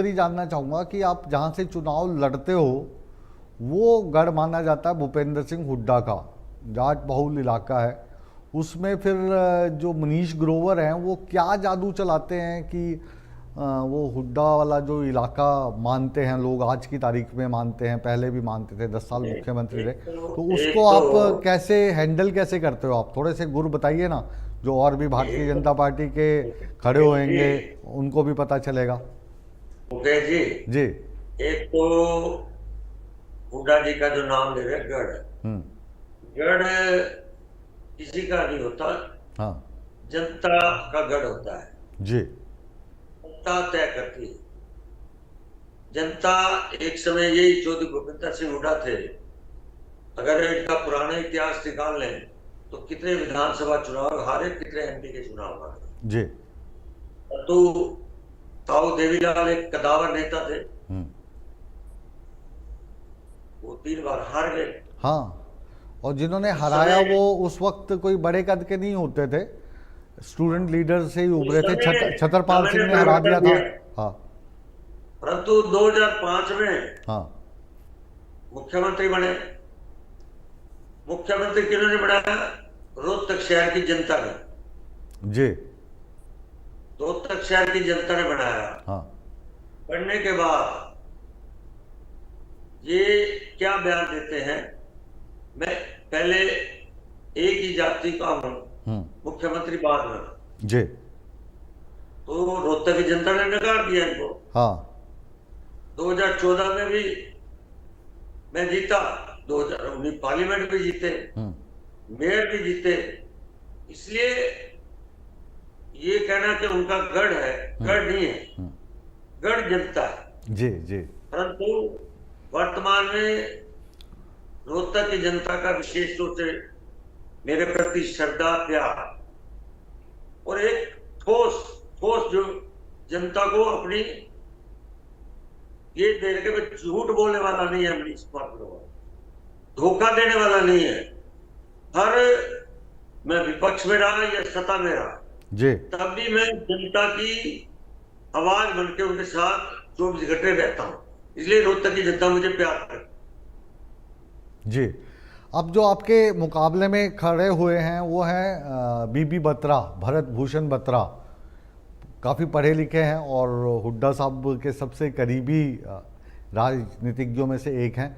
ही जानना चाहूँगा कि आप जहाँ से चुनाव लड़ते हो वो गढ़ माना जाता है भूपेंद्र सिंह हुड्डा का, जाट बहुल इलाका है। उसमें फिर जो मनीष ग्रोवर हैं वो क्या जादू चलाते हैं कि वो हुड्डा वाला जो इलाका मानते हैं लोग, आज की तारीख में मानते हैं, पहले भी मानते थे, 10 साल मुख्यमंत्री रहे, तो उसको एक तो आप कैसे हैंडल कैसे करते हो? आप थोड़े से गुर बताइए ना, जो और भी भारतीय एक जनता पार्टी के खड़े मुकेश जी, होंगे उनको भी पता चलेगा। मुकेश जी, जी। एक तो हुड्डा जी का जो नाम ले रहे हैं, गढ़। हम्म। गढ़ किसी का नहीं होता, हाँ। जनता का गढ़ होता है। जी। जनता तय करती है। जनता, एक समय यही चौधरी भूपेंद्र सिंह हुड्डा थे, अगर इनका पुराना इतिहास निकाल लें तो कितने विधानसभा चुनाव हारे, कितने एमपी के चुनाव हारे। जी। तो ताऊ देवीलाल एक कदावर नेता थे, हम्म। वो 3 बार हार गए। हाँ, और जिन्होंने उस हराया समय वो उस वक्त कोई बड़े कद के नहीं होते थे, स्टूडेंट लीडर से ही उस उभरे थे। समय छतरपाल समय सिंह ने ने हरा दिया परिवर्तन था। किया, हाँ। परंतु 2005 में हाँ। मुख्यमंत्री बने। मुख्यमंत्री किन्होंने बनाया? रोहतक शहर की जनता ने। जी। रोहतक शहर की जनता ने बनाया। हाँ। बनने के बाद ये क्या बयान देते हैं, मैं पहले एक ही जाति का हूं, हम्म। मुख्यमंत्री बाद में। जी। तो रोहतक की जनता ने नकार दिया इनको। हाँ। 2014 में भी मैं जीता, 2019 पार्लियामेंट भी जीते, हम्म। मेयर भी जीते। इसलिए ये कहना कि उनका गढ़ है, हम्म। गढ़ नहीं है, हम्म। गढ़ जनता है। जी। जी। परंतु वर्तमान में रोहतक की जनता का विशेष रूप से मेरे प्रति श्रद्धा, प्यार और एक ठोस ठोस जो जनता को अपनी ये देने के, मैं झूठ बोलने वाला नहीं है, मनीष कुमार, धोखा देने वाला नहीं है। हर मैं विपक्ष में रहा या सत्ता में रहा, जी। तब भी मैं जनता की आवाज बन के उनके साथ 24 घंटे रहता हूं। इसलिए रोहतक की जनता मुझे प्यार करती। जी। अब जो आपके मुकाबले में खड़े हुए हैं वो हैं बीबी बत्रा, भरत भूषण बत्रा, काफ़ी पढ़े लिखे हैं और हुड्डा साहब के सबसे करीबी राजनीतिज्ञों में से एक हैं।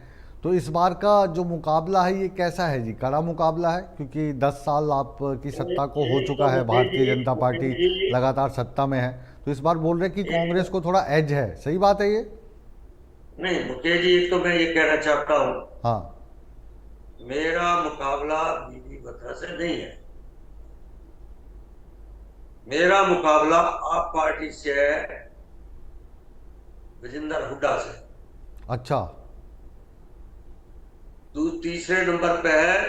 तो इस बार का जो मुकाबला है ये कैसा है जी? कड़ा मुकाबला है, क्योंकि 10 साल आपकी सत्ता को हो एक चुका तो है, मुकेश भारतीय जी, जनता पार्टी मुकेश जी, लगातार सत्ता में है, तो इस बार बोल रहे हैं कि कांग्रेस एक को थोड़ा एज है, सही बात है ये? नहीं मुकेश जी, एक तो मैं ये कहना चाहता हूं, हाँ। मेरा मुकाबला बीबी बत्रा से नहीं है। मेरा मुकाबला आप पार्टी से है, विजेंद्र हुड्डा से। अच्छा। तीसरे नंबर पे है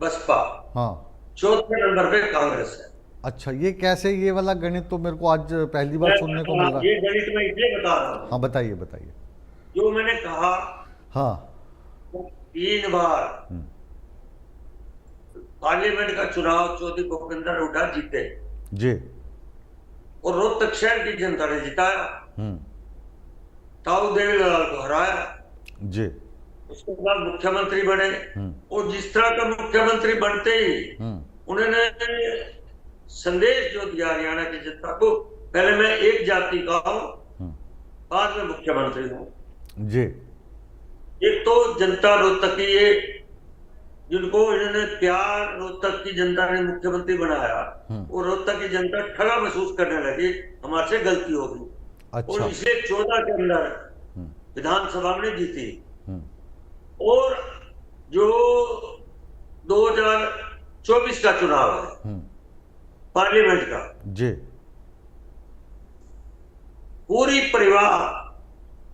बसपा, हाँ। चौथे नंबर पे कांग्रेस है। अच्छा, ये कैसे? ये वाला गणित तो मेरे को आज पहली बार सुनने को मिल रहा ये है। गणित मैं इसलिए बता रहा हूं, हाँ, बताइए बताइए। जो मैंने कहा, हाँ। वो 3 बार हम्म। पार्लियामेंट का चुनाव चौधरी भूपेंद्र हुड्डा जीते जी। और रोहतक शहर की जनता ने जिताया, हम्म। ताऊ देवीलाल को हराया। जी। उसके बाद मुख्यमंत्री बने, हम्म। और जिस तरह का मुख्यमंत्री बनते ही हम्म। उन्होंने संदेश जो दिया हरियाणा की जनता को, पहले मैं एक जाति का हूं, हम्म। बाद में मुख्यमंत्री हूं। जी। एक तो जनता रोहतक की, ये जिनको इन्होंने प्यार रोहतक की जनता ने मुख्यमंत्री बनाया, हम्म। और रोहतक की जनता ठगा महसूस करने लगी, हमारे से गलती होगी, और अच्छा। इसे 14 के अंदर हम्म। विधानसभा में जीती। हम्म। और जो 2024 का चुनाव है हम्म। पार्लियामेंट का, जी। पूरी परिवार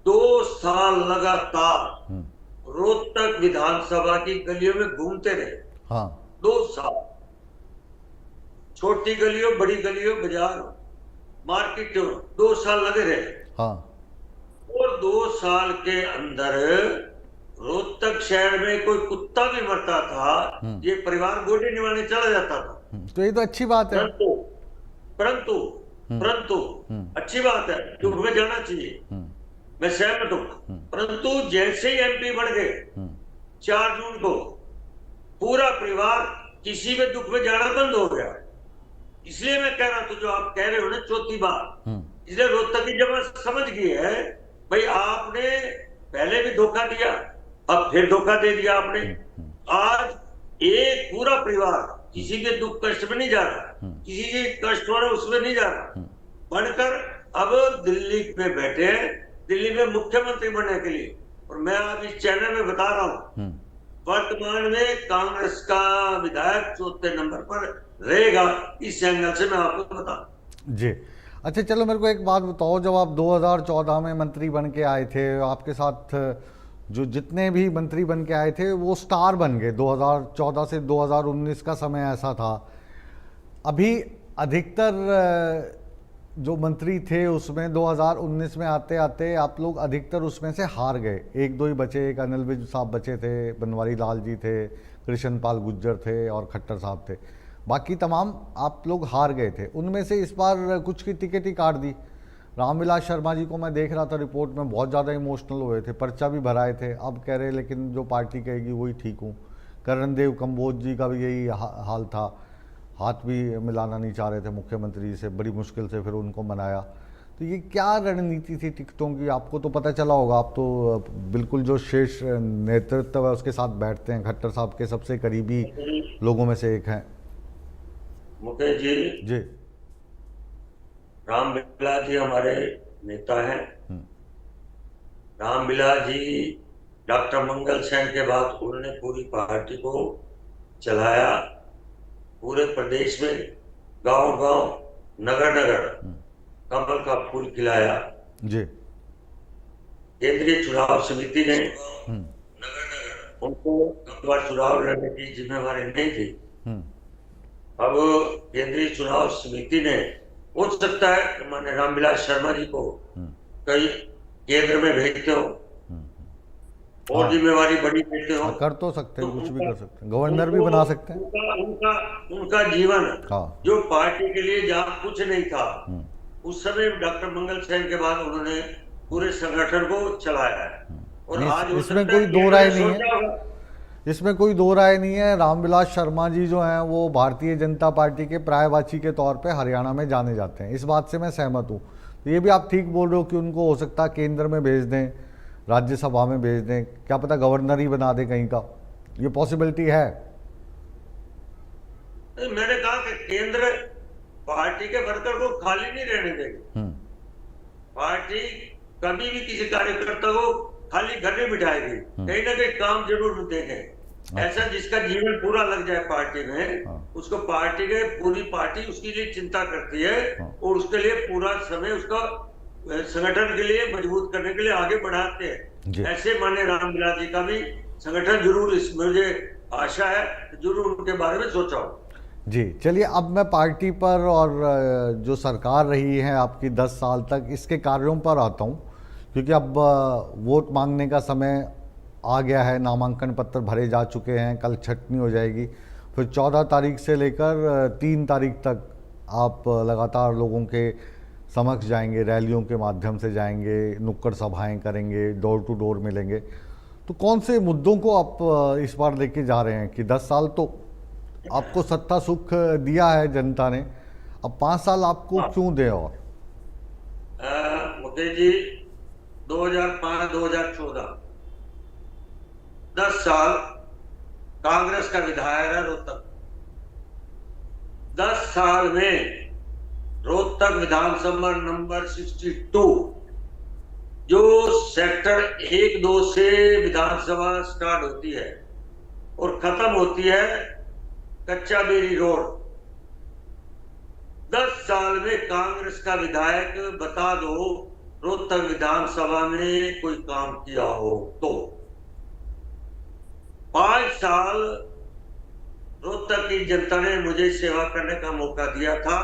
2 साल लगातार हम्म। रोहतक विधानसभा की गलियों में घूमते रहे। हाँ। 2 साल, छोटी गलियों, बड़ी गलियों, बाजार, मार्केटों, 2 साल लगे रहे। हाँ। और 2 साल के अंदर रोहतक शहर में कोई कुत्ता भी मरता था, हम्म। ये परिवार गोली निभाने चला जाता था। तो ये तो अच्छी बात है। परंतु परंतु हम्म। परंतु हम्म। अच्छी बात है, जो हमें जाना चाहिए। हम्म। मैं सहमत हूं, परंतु जैसे ही एमपी बन गए 4 जून को पूरा परिवार किसी के दुख में जाना बंद हो गया। इसलिए मैं कह रहा था, जो आप कह रहे हो ना चौथी बार, इसलिए रोहतक की जमात समझ गई है भाई आपने पहले भी धोखा दिया, अब फिर धोखा दे दिया आपने। आज एक पूरा परिवार किसी के दुख कष्ट में नहीं जा रहा, किसी के कष्ट हो रहा उसमें नहीं जा रहा, बनकर अब दिल्ली में बैठे हैं, दिल्ली में मुख्यमंत्री बनने के लिए। और मैं आज इस चैनल में बता रहा हूं, वर्तमान में कांग्रेस का विधायक चौथे नंबर पर रहेगा। इस एंगल से मैं आपको बता जी। अच्छा चलो, मेरे को एक बात बताओ, जब आप 2014 में मंत्री बन के आए थे, आपके साथ जो जितने भी मंत्री बन के आए थे वो स्टार बन गए। 2014 से 2019 का समय ऐसा था। अभी अधिकतर जो मंत्री थे उसमें 2019 में आते आते आप लोग अधिकतर उसमें से हार गए। एक दो ही बचे, एक अनिल विज साहब बचे थे, बनवारी लाल जी थे, कृष्ण पाल गुर्जर थे और खट्टर साहब थे। बाकी तमाम आप लोग हार गए थे। उनमें से इस बार कुछ की टिकट ही काट दी। रामविलास शर्मा जी को मैं देख रहा था रिपोर्ट में, बहुत ज़्यादा इमोशनल हुए थे, पर्चा भी भराए थे। अब कह रहे लेकिन जो पार्टी कहेगी वही ठीक हूँ। करणदेव कंबोज जी का भी यही हाल था, हाथ भी मिलाना नहीं चाह रहे थे मुख्यमंत्री से, बड़ी मुश्किल से फिर उनको मनाया। तो ये क्या रणनीति थी टिकटों की? आपको तो पता चला होगा, आप तो बिल्कुल जो शीर्ष नेतृत्व है उसके साथ बैठते हैं, खट्टर साहब के सबसे करीबी लोगों में से एक हैं। मुकेश जी, जी, रामविलास जी हमारे नेता हैं। रामविलास जी डॉक्टर मंगल सेन के बाद उन्होंने पूरी पार्टी को चलाया, पूरे प्रदेश में गांव गांव नगर नगर कमल का फूल खिलाया। जी, केंद्रीय चुनाव समिति ने नगर नगर उनको चुनाव लड़ने की जिम्मेवारी नहीं थी। अब केंद्रीय चुनाव समिति ने, हो सकता है कि माननीय रामविलास शर्मा जी को कई केंद्र में भेजते हो और जिम्मेवारी बड़ी देते हो, कर तो सकते हैं, कुछ भी कर सकते हैं, गवर्नर भी बना सकते हैं। उनका जीवन हाँ, जो पार्टी के लिए जहाँ कुछ नहीं था, उस समय डॉक्टर मंगल सेन के बाद उन्होंने पूरे संगठन को चलाया है। और आज इसमें कोई दो राय नहीं है, इसमें कोई दो राय नहीं है। रामविलास शर्मा जी जो हैं वो भारतीय जनता पार्टी के पर्यायवाची के तौर पे हरियाणा में जाने जाते हैं, इस बात से मैं सहमत हूँ। तो ये भी आप ठीक बोल रहे हो कि उनको हो सकता है केंद्र में भेज दें, राज्यसभा में भेज दें, क्या पता गवर्नर ही बना दे कहीं का, ये पॉसिबिलिटी है। मैंने कहा कि केंद्र पार्टी के वर्कर को खाली नहीं रहने देगी। पार्टी कभी भी किसी कार्यकर्ता को खाली घर में बिठाएगी, कहीं ना कहीं काम जरूर देंगे। ऐसा जिसका जीवन पूरा लग जाए पार्टी में, उसको पार्टी के पूरी पार्टी उसके लिए चिंता करती है और उसके लिए पूरा समय उसका संगठन के लिए मजबूत करने के लिए आगे बढ़ाते हैं। ऐसे माननीय रामविलास जी का भी संगठन जरूर, इस मुझे आशा है जरूर उनके बारे में सोचा हो। जी चलिए, अब मैं पार्टी पर और जो सरकार रही है आपकी 10 साल तक, इसके कार्यों पर आता हूँ, क्योंकि अब वोट मांगने का समय आ गया है, नामांकन पत्र भरे जा चुके हैं, कल छटनी हो जाएगी, फिर 14 तारीख से लेकर 3 तारीख तक आप लगातार लोगों के समक्ष जाएंगे, रैलियों के माध्यम से जाएंगे, नुक्कड़ सभाएं करेंगे, डोर टू डोर मिलेंगे। तो कौन से मुद्दों को आप इस बार लेके जा रहे हैं कि 10 साल तो आपको सत्ता सुख दिया है जनता ने, अब 5 साल आपको क्यों दे? और मुकेश जी, 2005-2014 10 साल कांग्रेस का विधायक है रोहतक। 10 साल में रोहतक विधानसभा नंबर 62, जो सेक्टर 1-2 से विधानसभा स्टार्ट होती है और खत्म होती है कच्चा बेरी रोड, 10 साल में कांग्रेस का विधायक बता दो रोहतक विधानसभा में कोई काम किया हो तो। 5 साल रोहतक की जनता ने मुझे सेवा करने का मौका दिया था।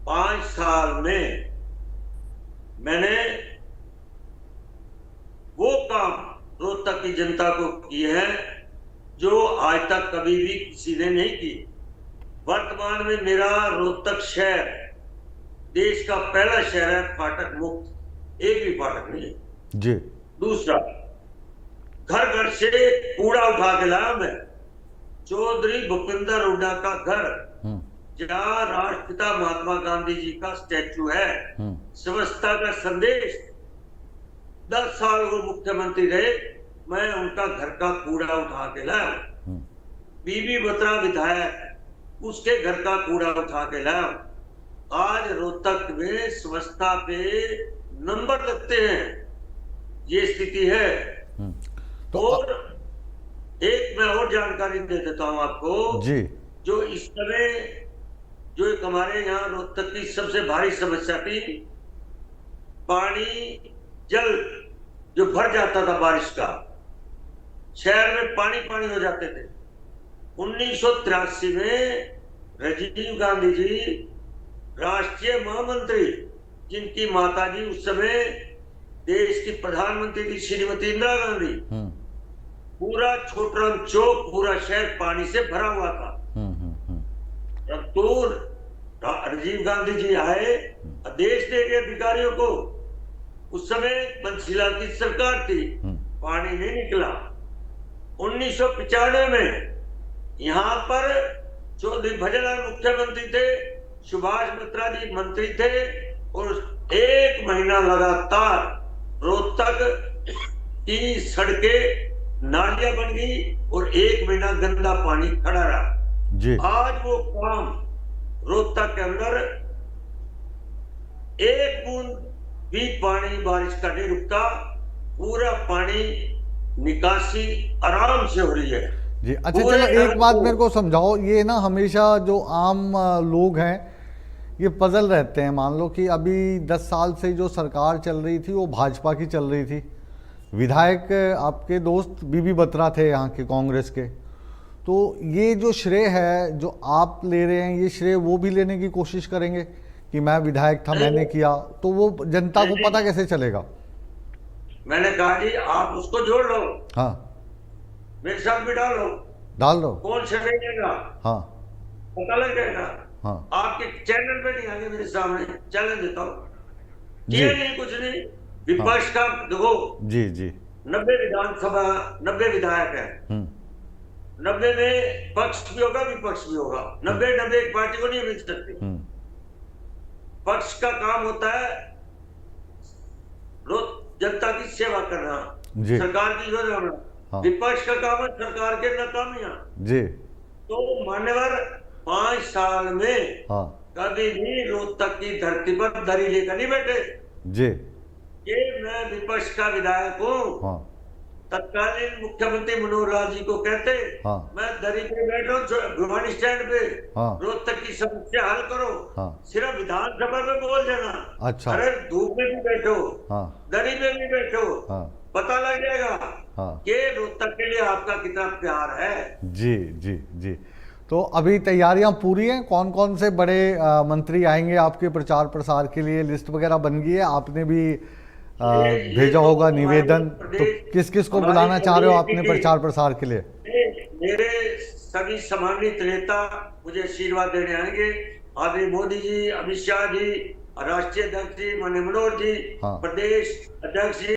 5 साल में मैंने वो काम रोहतक की जनता को किए हैं जो आज तक कभी भी किसी ने नहीं की। वर्तमान में मेरा रोहतक शहर देश का पहला शहर है फाटक मुक्त, एक भी फाटक नहीं है। जी। दूसरा, घर घर से कूड़ा उठा के लाया मैं। चौधरी भूपिंदर हुड्डा का घर, हम्म। जहाँ राष्ट्रपिता महात्मा गांधी जी का स्टैचू है, हम्म। स्वच्छता का संदेश। 10 साल वो मुख्यमंत्री रहे, मैं उनका घर का कूड़ा उठा के लाया। बीबी बत्रा विधायक, उसके घर का कूड़ा उठा के लाया। आज रोहतक में स्वच्छता पे नंबर लगते हैं, ये स्थिति है। तो और एक मैं और जानकारी दे देता हूं आपको जी। जो इस समय जो एक हमारे यहाँ रोहतक की सबसे भारी समस्या थी, पानी जल जो भर जाता था बारिश का, शहर में पानी पानी हो जाते थे। 1983 में राजीव गांधी जी राष्ट्रीय महामंत्री, जिनकी माताजी उस समय देश की प्रधानमंत्री थी श्रीमती इंदिरा गांधी, पूरा छोटराम चौक, पूरा शहर पानी से भरा हुआ था। तो राजीव गांधी जी आए, आदेश दे गए अधिकारियों को। उस समय बंसीलाल की सरकार थी, पानी नहीं निकला। 1995 में यहाँ पर चौधरी भजनलाल मुख्यमंत्री थे, सुभाष बत्रा जी मंत्री थे, और 1 महीना लगातार रोहतक की सड़कें नालियां बन गई और 1 महीना गंदा पानी खड़ा रहा जी। आज वो काम रोहतक के अंदर 1 बूंद भी पानी बारिश का नहीं रुकता, पूरा पानी निकासी आराम से हो रही है जी। अच्छा चलो एक बात मेरे को समझाओ, ये ना हमेशा जो आम लोग हैं ये पजल रहते हैं। मान लो कि अभी 10 साल से जो सरकार चल रही थी वो भाजपा की चल रही थी, विधायक आपके दोस्त बीबी बत्रा थे यहाँ के कांग्रेस के, तो ये जो श्रेय है जो आप ले रहे हैं, ये श्रेय वो भी लेने की कोशिश करेंगे कि मैं विधायक था, मैंने किया, तो वो जनता को पता कैसे चलेगा? मैंने कहा जी आप उसको जोड़ लो, हाँ, मेरे साथ भी डालो, डाल दो। कौन श्रेय देगा, हाँ पता लग जाएगा। हाँ आपके चैनल पे नहीं आगे, मेरे सामने चैनल देता हूँ, जी। ये नहीं कुछ नहीं। विपक्ष का देखो जी जी। 90 विधानसभा 90 विधायक है, 90 में पक्ष भी होगा विपक्ष भी होगा। 90 एक पार्टी को नहीं मिल सकती। पक्ष का काम होता है जनता की सेवा करना, सरकार की योजना बनाना। हाँ। विपक्ष का काम है सरकार के नाकामियां जी। तो मान्यवर 5 साल में हाँ। कभी भी रोहतक की धरती पर दरी लेकर नहीं बैठे जी। ये मैं विपक्ष का विधायक हूँ। हाँ। तत्कालीन मुख्यमंत्री मनोहर लाल जी को कहते, हाँ। मैं दरी पे बैठ रहा हूँ भिवानी स्टैंड पे, हाँ। रोहतक की समस्या हल करो, हाँ। सिर्फ विधानसभा में बोल देना। अच्छा। अरे धूप में भी बैठो, हाँ। दरी पे भी बैठो, हाँ। पता लग जाएगा, हाँ। कि रोहतक के लिए आपका कितना प्यार है। जी जी जी। तो अभी तैयारियां पूरी हैं? कौन कौन से बड़े मंत्री आएंगे आपके प्रचार प्रसार के लिए? लिस्ट वगैरह बन गई है? आपने भी भेजा होगा निवेदन, तो किस किस को बुलाना चाह रहे हो आपने प्रचार प्रसार के लिए? मेरे सभी सम्मानित नेता मुझे आशीर्वाद देने आएंगे। आदरणीय मोदी जी, अमित शाह जी, राष्ट्रीय अध्यक्ष जी माननीय मनोहर जी, हाँ। प्रदेश अध्यक्ष जी।